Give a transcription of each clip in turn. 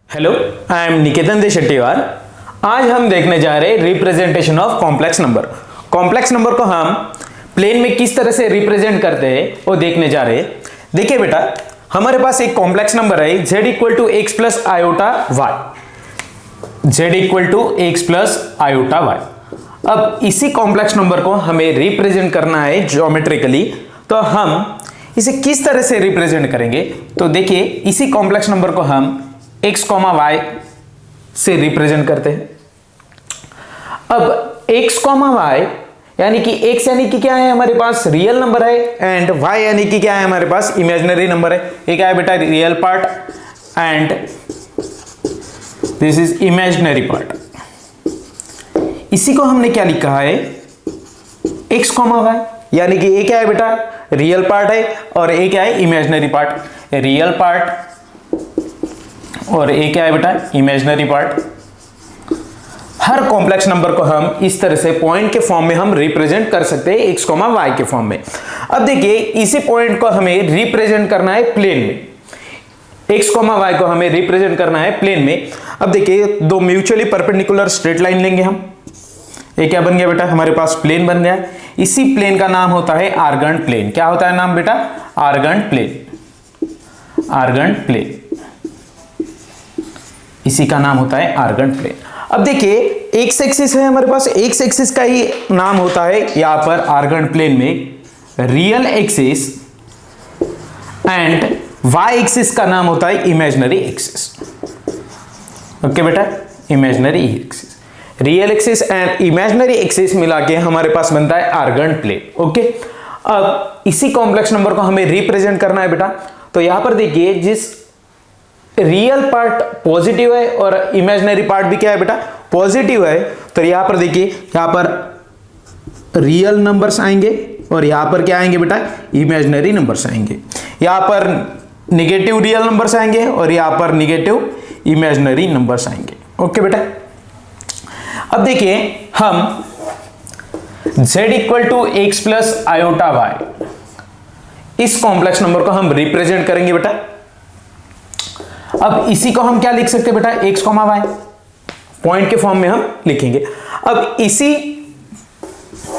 Hello, I am निकेतन दे शेट्टीवार। आज हम देखने जा रहे हैं representation of complex number. Complex number को हम प्लेन में किस तरह से रिप्रेजेंट करते हैं वो देखने जा रहे हैं। देखिए बेटा, हमारे पास एक कॉम्प्लेक्स नंबर है z equal to x plus iota y. z equal to x plus iota y. अब इसी कॉम्प्लेक्स नंबर को हमें रिप्रेजेंट करना है ज्योमेट्रिकली, तो हम इसे किस तरह से रिप्रेजेंट करेंगे। तो देखिए, इसी कॉम्प्लेक्स नंबर को हम x, y से रिप्रेजेंट करते हैं। अब x, y यानी कि x यानी कि क्या है, हमारे पास रियल नंबर है, एंड y यानी कि क्या है, हमारे पास इमेजिनरी नंबर है। ये क्या है बेटा, real part and this is imaginary part. इसी को हमने क्या लिखा है, x, y, यानी कि ये क्या है बेटा, रियल पार्ट है, और ये क्या है, इमेजिनरी पार्ट। रियल पार्ट और ये क्या है बेटा, इमेजिनरी पार्ट। हर कॉम्प्लेक्स नंबर को हम इस तरह से पॉइंट के फॉर्म में हम रिप्रेजेंट कर सकते हैं, x, y के फॉर्म में। अब देखिए, इसी पॉइंट को हमें रिप्रेजेंट करना है प्लेन में। x, y को हमें रिप्रेजेंट करना है प्लेन में। अब देखिए, दो म्यूचुअली परपेंडिकुलर स्ट्रेट लाइन लेंगे हम। ये क्या बन गया बेटा, हमारे पास प्लेन बन गया। इसी प्लेन का नाम होता है आर्गेंट प्लेन। क्या होता है नाम बेटा, आर्गेंट प्लेन। आर्गेंट प्लेन, इसी का नाम होता है आर्गेंट प्लेन। अब देखिए, एक्स एक्सिस है हमारे पास, एक्स एक्सिस का ही नाम होता है यहां पर आर्गेंट प्लेन में real axis, and y axis का नाम होता है इमेजिनरी एक्सिस। ओके बेटा, imaginary axis, real axis and imaginary axis मिला के हमारे पास बनता है आर्गेंट प्लेन। ओके, अब इसी कॉम्प्लेक्स नंबर को हमें रिप्रेजेंट करना है बेटा। तो यहां पर देखिए, जिस रियल पार्ट पॉजिटिव है और इमेजिनरी पार्ट भी क्या है बेटा, पॉजिटिव है, तो यहां पर देखिए, यहां पर रियल नंबर्स आएंगे और यहां पर क्या आएंगे बेटा, इमेजिनरी नंबर्स आएंगे। यहां पर नेगेटिव रियल नंबर्स आएंगे और यहां पर नेगेटिव इमेजिनरी नंबर्स आएंगे। ओके बेटा, अब देखिए, हम z equal to x plus iota y, इस कॉम्प्लेक्स नंबर को हम रिप्रेजेंट करेंगे बेटा। अब इसी को हम क्या लिख सकते हैं बेटा, x, y पॉइंट के फॉर्म में हम लिखेंगे। अब इसी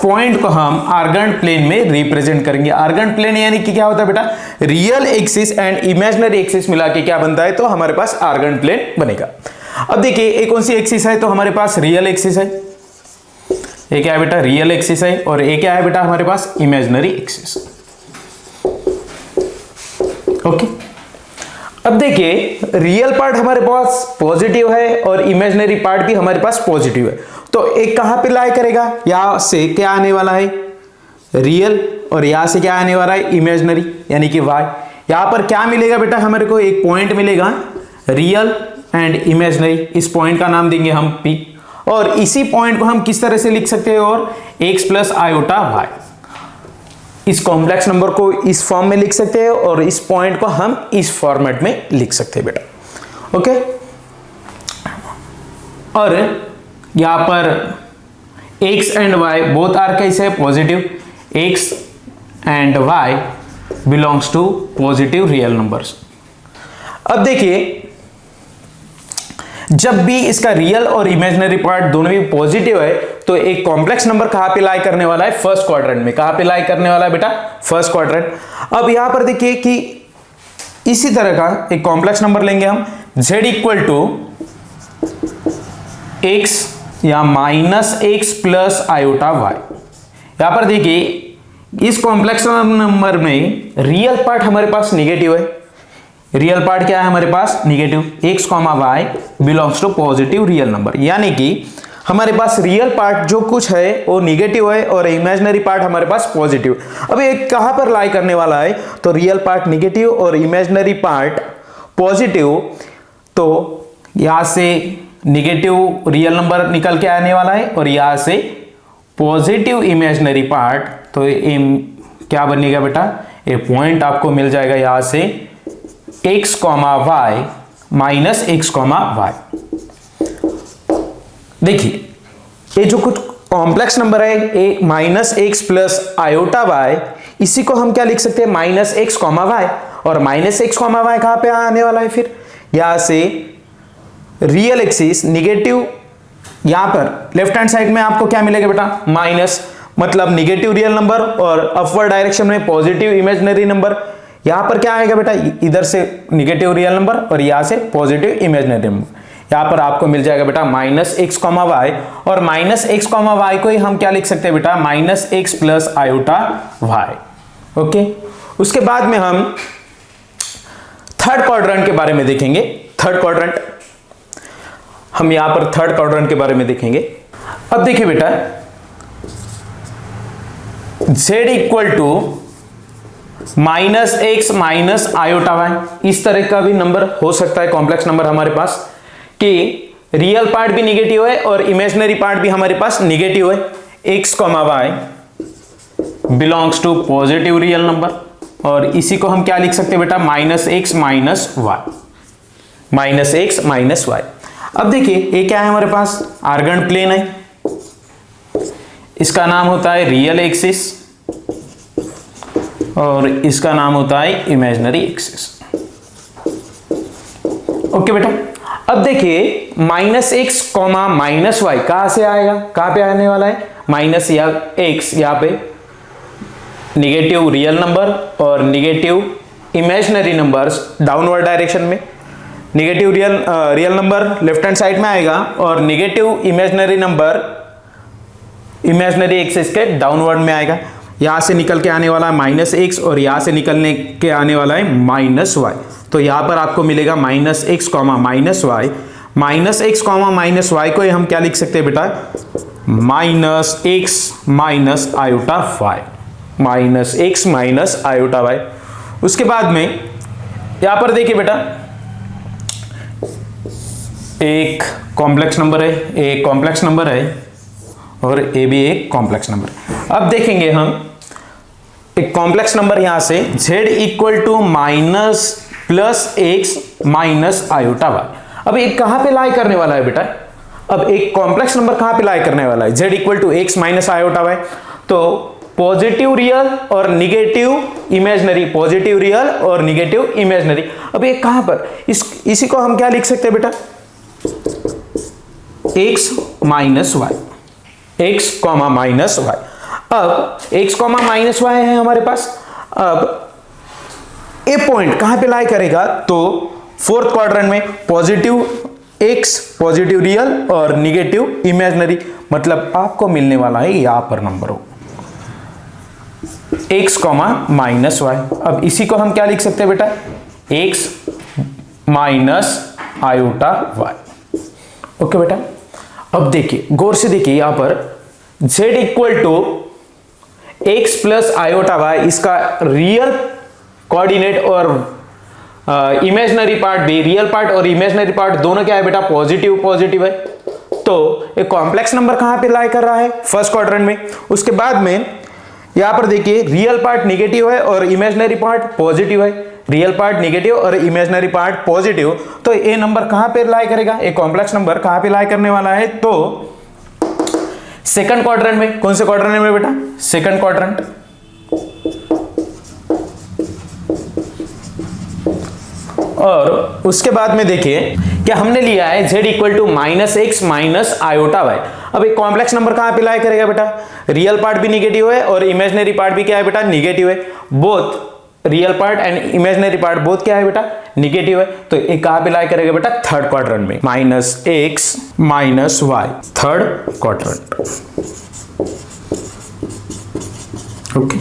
पॉइंट को हम आर्गेंट प्लेन में रिप्रेजेंट करेंगे। आर्गेंट प्लेन यानी कि क्या होता है बेटा, real axis and imaginary axis मिला के क्या बनता है, तो हमारे पास आर्गेंट प्लेन बनेगा। अब देखिए, एक कौन सी एक्सिस है, तो हमारे पास रियल एक्सिस है। ये क्या है बेटा, रियल एक्सिस है, और ये क्या है बेटा, हमारे पास इमेजिनरी एक्सिस। ओके, अब देखिए, रियल पार्ट हमारे पास पॉजिटिव है और इमेजिनरी पार्ट भी हमारे पास पॉजिटिव है, तो एक कहां पे लाई करेगा, यहां से क्या आने वाला है, रियल, और यहां से क्या आने वाला है, इमेजिनरी, यानी कि y। यहां पर क्या मिलेगा बेटा, हमारे को एक पॉइंट मिलेगा रियल एंड इमेजिनरी। इस पॉइंट का नाम देंगे हम p, और इसी पॉइंट को हम किस तरह से लिख सकते हैं, और x प्लस आयोटा वाई। इस कॉम्प्लेक्स नंबर को इस फॉर्म में लिख सकते हैं और इस पॉइंट को हम इस फॉर्मेट में लिख सकते हैं बेटा। ओके, और यहां पर x and y both are कैसे positive, x and y belongs to positive real numbers. अब देखिए, जब भी इसका रियल और इमेजिनरी पार्ट दोनों भी पॉजिटिव है, तो एक कॉम्प्लेक्स नंबर कहां पे लाई करने वाला है, फर्स्ट क्वाड्रेंट में। कहां पे लाई करने वाला है बेटा, फर्स्ट क्वाड्रेंट। अब यहां पर देखिए कि इसी तरह का एक कॉम्प्लेक्स नंबर लेंगे हम, z इक्वल टू x या minus x plus iota y. यहां पर देखिए, इस कॉम्प्लेक्स नंबर में रियल पार्ट हमारे पास निगेटिव है। रियल पार्ट क्या है हमारे पास, negative. x, y belongs to positive real number, यानी कि हमारे पास रियल पार्ट जो कुछ है वो निगेटिव है और इमेजिनरी पार्ट हमारे पास पॉजिटिव। अब ये कहां पर लाई करने वाला है, तो रियल पार्ट निगेटिव और इमेजिनरी पार्ट पॉजिटिव, तो यहां से निगेटिव रियल नंबर निकल के आने वाला है और यहां से पॉजिटिव इमेजिनरी पार्ट, तो ये क्या बनेगा बेटा, ये पॉइंट आपको मिल जाएगा यहां से x, y minus x, y। देखिए, ये जो कुछ कॉम्प्लेक्स नंबर है, a minus x plus iota y, इसी को हम क्या लिख सकते हैं, माइनस एक्स, वाई। और माइनस एक्स, वाई कहां पे आने वाला है, फिर यहां से रियल एक्सिस निगेटिव, यहां पर लेफ्ट हैंड साइड में आपको क्या मिलेगा बेटा, माइनस, मतलब निगेटिव रियल नंबर, और अपवर्ड डायरेक्शन में पॉजिटिव इमेजिनरी नंबर। यहां पर क्या आएगा बेटा, इधर से निगेटिव रियल नंबर और यहां से पॉजिटिव इमेजिनरी नंबर। यहां पर आपको मिल जाएगा बेटा माइनस एक्स कॉमा वाई, और माइनस एक्स कॉमा वाई को ही हम क्या लिख सकते हैं बेटा, minus x plus iota y. Okay, उसके बाद में हम थर्ड क्वाड्रेंट के बारे में देखेंगे। थर्ड क्वाड्रेंट, हम यहां पर थर्ड क्वाड्रेंट के बारे में देखेंगे। अब देखिए बेटा, z equal to minus x minus iota y, इस तरह का भी नंबर हो सकता है, कॉम्प्लेक्स नंबर हमारे पास, कि रियल पार्ट भी निगेटिव है और इमेजिनरी पार्ट भी हमारे पास निगेटिव है। X comma y belongs to positive real number, और इसी को हम क्या लिख सकते हैं बेटा, minus x minus y, minus x minus y. अब देखिए ये क्या है हमारे पास, आर्गन प्लेन है, इसका नाम होता है रियल एक्सिस और इसका नाम होता है इमेजिनरी एक्सिस। ओके बेटा, अब देखिए minus x comma minus y कहां से आएगा, कहां पे आने वाला है, माइनस या एक्स, यहां पे निगेटिव रियल नंबर और negative imaginary numbers downward direction में, negative real number left hand side में आएगा और negative imaginary number imaginary axis के डाउनवर्ड में आएगा। यहां से निकल के आने वाला है माइनस एक्स और यहां से निकलने के आने वाला है माइनस वाई। तो यहां पर आपको मिलेगा minus x comma minus y. Minus x comma minus y को हम क्या लिख सकते हैं बेटा, minus x minus iota y, minus x minus iota y. उसके बाद में यहां पर देखिए बेटा, एक कॉम्प्लेक्स नंबर है, एक कॉम्प्लेक्स नंबर है और ए भी एक कॉम्प्लेक्स नंबर। अब देखेंगे हम एक कॉम्प्लेक्स नंबर यहां से z equal to minus plus x minus iota y. अब एक कहां पे लाई करने वाला है बेटा, अब एक कॉम्प्लेक्स नंबर कहां पे लाई करने वाला है, z equal to x minus iota y. तो पॉजिटिव रियल और निगेटिव इमेजिनरी, पॉजिटिव रियल और निगेटिव इमेजिनरी। अब ये कहां पर, इसी को हम क्या लिख सकते हैं बेटा, x minus y, x comma minus y. अब एक्स कॉमा माइनस वाई है हमारे पास। अब ए पॉइंट कहां पे लाई करेगा, तो फोर्थ क्वाड्रेंट में, पॉजिटिव एक्स पॉजिटिव रियल और निगेटिव इमेजिनरी, मतलब आपको मिलने वाला है यहां पर नंबर हो एक्स कॉमा माइनस वाई। अब इसी को हम क्या लिख सकते हैं बेटा, x minus iota y. Okay बेटा, अब देखिए गौर से देखिए, यहां पर z equal to x plus iota y, इसका रियल कोऑर्डिनेट और इमेजिनरी पार्ट भी, रियल पार्ट और इमेजिनरी पार्ट दोनों क्या है बेटा, पॉजिटिव पॉजिटिव है। तो एक कॉम्प्लेक्स नंबर कहां पे लाई कर रहा है, फर्स्ट क्वाड्रेंट में। उसके बाद में यहां पर देखिए रियल पार्ट निगेटिव है और इमेजिनरी पार्ट पॉजिटिव है, रियल पार्ट निगेटिव और इमेजिनरी पार्ट पॉजिटिव। तो ये नंबर कहां पे लाई करेगा, एक कॉम्प्लेक्स नंबर कहां पे लाई करने वाला है, तो सेकंड क्वाड्रेंट में। कौन से क्वाड्रेंट में बेटा, सेकंड क्वाड्रेंट। और उसके बाद में देखिए क्या हमने लिया है, z equal to minus x minus iota y. अब एक कॉम्प्लेक्स नंबर कहां पे लाई करेगा बेटा, रियल पार्ट भी निगेटिव है और इमेजिनरी पार्ट भी क्या है बेटा, निगेटिव है। Both real part and imaginary part both क्या है बेटा, निगेटिव है। तो एक कहां पे लाई करेगा बेटा, थर्ड क्वाड्रेंट में, minus x minus y, third quadrant. Okay,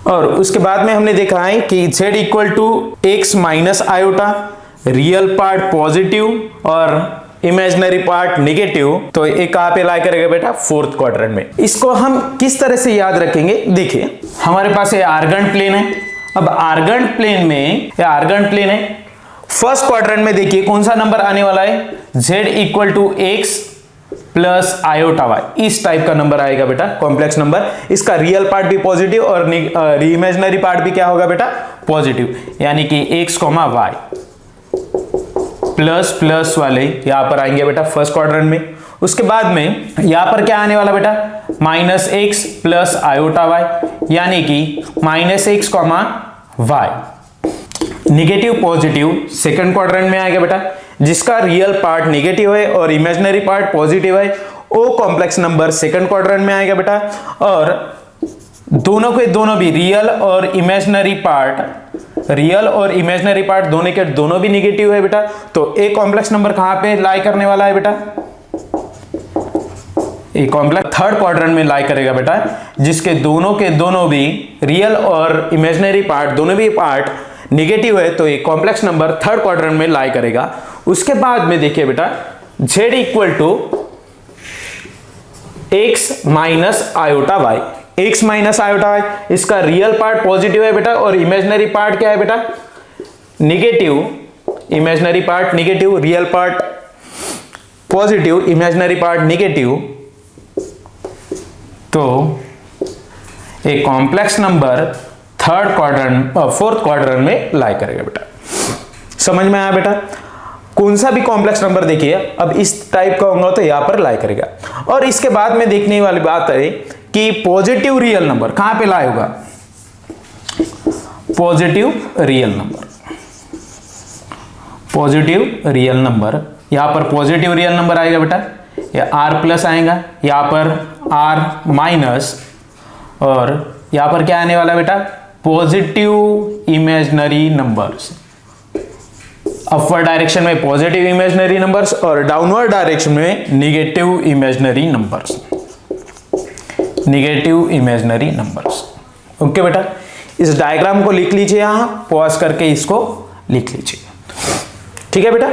और उसके बाद में हमने देखा है कि z equal to x minus iota, real part positive और इमेजिनरी पार्ट निगेटिव। तो एक कहां पे लाई करेगा बेटा, फोर्थ क्वाड्रेंट में। इसको हम किस तरह से याद रखेंगे, देखिए हमारे पास ये आर्गन प्लेन है। अब आर्गन प्लेन में, ये आर्गन प्लेन है, फर्स्ट क्वाड्रेंट में देखिए कौन सा नंबर आने वाला है, z equal to x plus iota y, इस टाइप का नंबर आएगा बेटा, कॉम्प्लेक्स नंबर। इसका रियल पार्ट भी पॉजिटिव और इमेजिनरी पार्ट भी क्या होगा बेटा, पॉजिटिव, यानी कि x comma y plus plus वाले यहां पर आएंगे बेटा फर्स्ट क्वाड्रेंट में। उसके बाद में यहां पर क्या आने वाला बेटा, minus x plus iota y, यानी कि minus x comma y, negative positive second quadrant में आएगा बेटा। जिसका रियल पार्ट नेगेटिव है और इमेजिनरी पार्ट पॉजिटिव है, वो कॉम्प्लेक्स नंबर सेकंड क्वाड्रेंट में आएगा बेटा। और दोनों के दोनों भी रियल और इमेजिनरी पार्ट दोनों के दोनों भी नेगेटिव है बेटा, तो ए कॉम्प्लेक्स नंबर कहां पे लाई करने वाला है बेटा? ए कॉम्प्लेक्स थर्ड क्वाड्रेंट में लाई करेगा बेटा, जिसके दोनों के दोनों भी रियल और इमेजिनरी पार्ट दोनों भी पार्ट नेगेटिव है, तो ये कॉम्प्लेक्स नंबर थर्ड क्वाड्रेंट में लाई करेगा। उसके बाद में देखिए बेटा, z equal to x minus iota y, x minus iota y, इसका रियल पार्ट पॉजिटिव है बेटा और इमेजिनरी पार्ट क्या है बेटा? Negative. Imaginary part negative, real part positive, imaginary part negative, तो एक कॉम्प्लेक्स नंबर फोर्थ क्वाड्रेंट में लाई करेगा बेटा। समझ में आया बेटा? कौन सा भी कॉम्प्लेक्स नंबर देखिए, अब इस टाइप का होगा तो यहां पर लाई करेगा। और इसके बाद में देखने वाली बात है कि पॉजिटिव रियल नंबर कहां पे लाई होगा? पॉजिटिव रियल नंबर, यहां पर पॉजिटिव रियल नंबर आएगा बेटा, या आर प्लस आएगा, यहां पर आर माइनस, और यहां पर क्या आने वाला बेटा? Positive imaginary numbers. Upward direction में पॉजिटिव इमेजिनरी नंबर्स और डाउनवर्ड डायरेक्शन में नेगेटिव इमेजिनरी नंबर्स। ओके बेटा, इस डायग्राम को लिख लीजिए, यहां पॉज करके इसको लिख लीजिए। ठीक है बेटा।